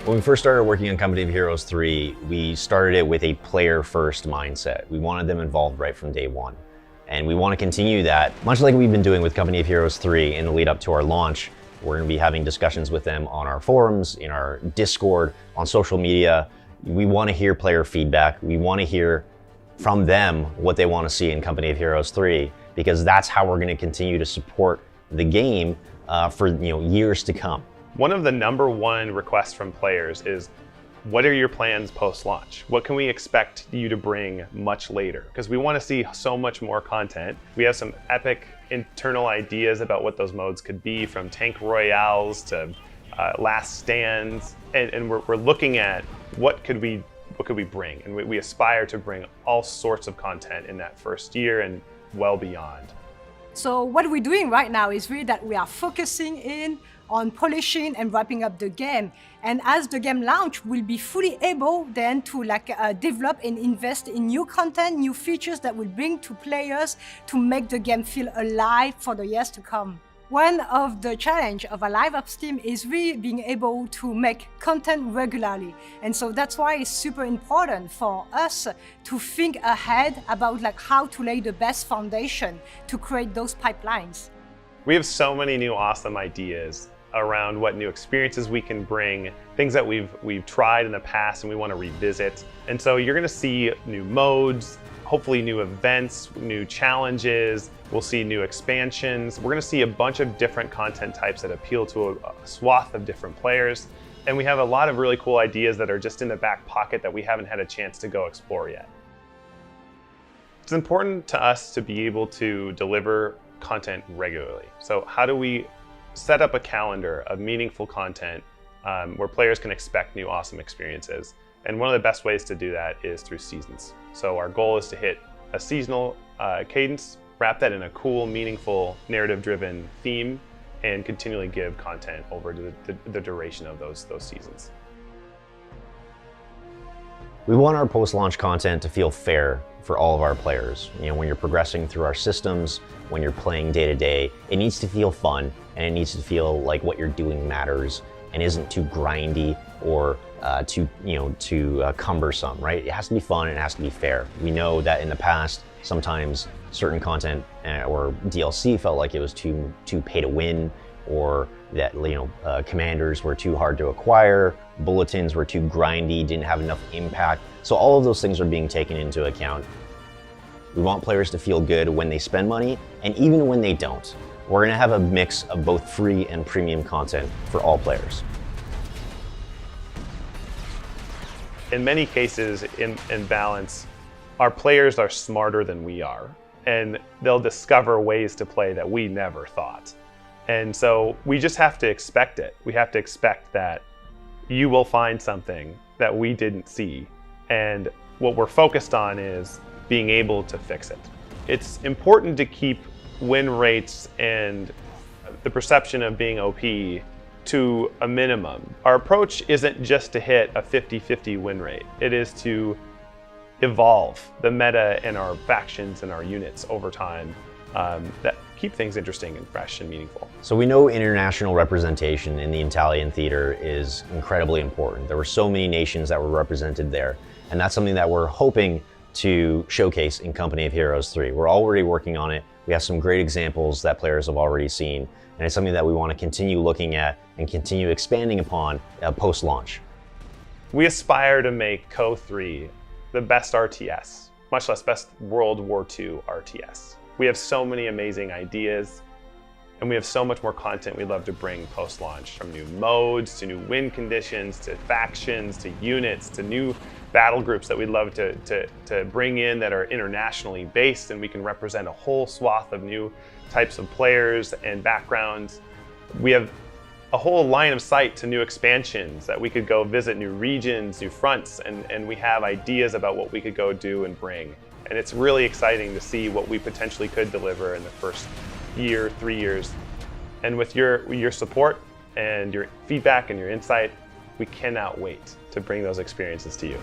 When we first started working on Company of Heroes 3, we started it with a player-first mindset. We wanted them involved right from day one. And we want to continue that, much like we've been doing with Company of Heroes 3 in the lead up to our launch. We're going to be having discussions with them on our forums, in our Discord, on social media. We want to hear player feedback. We want to hear from them what they want to see in Company of Heroes 3, because that's how we're going to continue to support the game for years to come. One of the #1 requests from players is, what are your plans post-launch? What can we expect you to bring much later? Because we want to see so much more content. We have some epic internal ideas about what those modes could be, from tank royales to last stands, and we're looking at what could we bring, and we aspire to bring all sorts of content in that first year and well beyond. So what we're doing right now is really that we are focusing in on polishing and wrapping up the game. And as the game launch, we'll be fully able then to develop and invest in new content, new features that will bring to players to make the game feel alive for the years to come. One of the challenge of a live ops team is really being able to make content regularly. And so that's why it's super important for us to think ahead about how to lay the best foundation to create those pipelines. We have so many new awesome ideas around what new experiences we can bring, things that we've tried in the past and we want to revisit. And so you're going to see new modes, hopefully new events, new challenges. We'll see new expansions. We're going to see a bunch of different content types that appeal to a swath of different players. And we have a lot of really cool ideas that are just in the back pocket that we haven't had a chance to go explore yet. It's important to us to be able to deliver content regularly. So how do we set up a calendar of meaningful content where players can expect new awesome experiences? And one of the best ways to do that is through seasons. So our goal is to hit a seasonal cadence, wrap that in a cool, meaningful, narrative-driven theme, and continually give content over the duration of those seasons. We want our post-launch content to feel fair for all of our players. When you're progressing through our systems, when you're playing day to day, it needs to feel fun, and it needs to feel like what you're doing matters and isn't too grindy or too cumbersome, right? It has to be fun and it has to be fair. We know that in the past, sometimes certain content or DLC felt like it was too pay to win, or that commanders were too hard to acquire, bulletins were too grindy, didn't have enough impact. So all of those things are being taken into account. We want players to feel good when they spend money, and even when they don't. We're going to have a mix of both free and premium content for all players. In many cases, in balance, our players are smarter than we are, and they'll discover ways to play that we never thought. And so we just have to expect it. We have to expect that you will find something that we didn't see. And what we're focused on is being able to fix it. It's important to keep win rates and the perception of being OP to a minimum. Our approach isn't just to hit a 50-50 win rate. It is to evolve the meta and our factions and our units over time that keep things interesting and fresh and meaningful. So we know international representation in the Italian theater is incredibly important. There were so many nations that were represented there, and that's something that we're hoping to showcase in Company of Heroes 3. We're already working on it. We have some great examples that players have already seen, and it's something that we want to continue looking at and continue expanding upon post-launch. We aspire to make CO3 the best RTS, much less best World War II RTS. We have so many amazing ideas, and we have so much more content we'd love to bring post-launch, from new modes, to new win conditions, to factions, to units, to new battle groups that we'd love to bring in that are internationally based, and we can represent a whole swath of new types of players and backgrounds. We have a whole line of sight to new expansions that we could go visit, new regions, new fronts, and we have ideas about what we could go do and bring. And it's really exciting to see what we potentially could deliver in the first year, 3 years. And with your support and your feedback and your insight, we cannot wait to bring those experiences to you.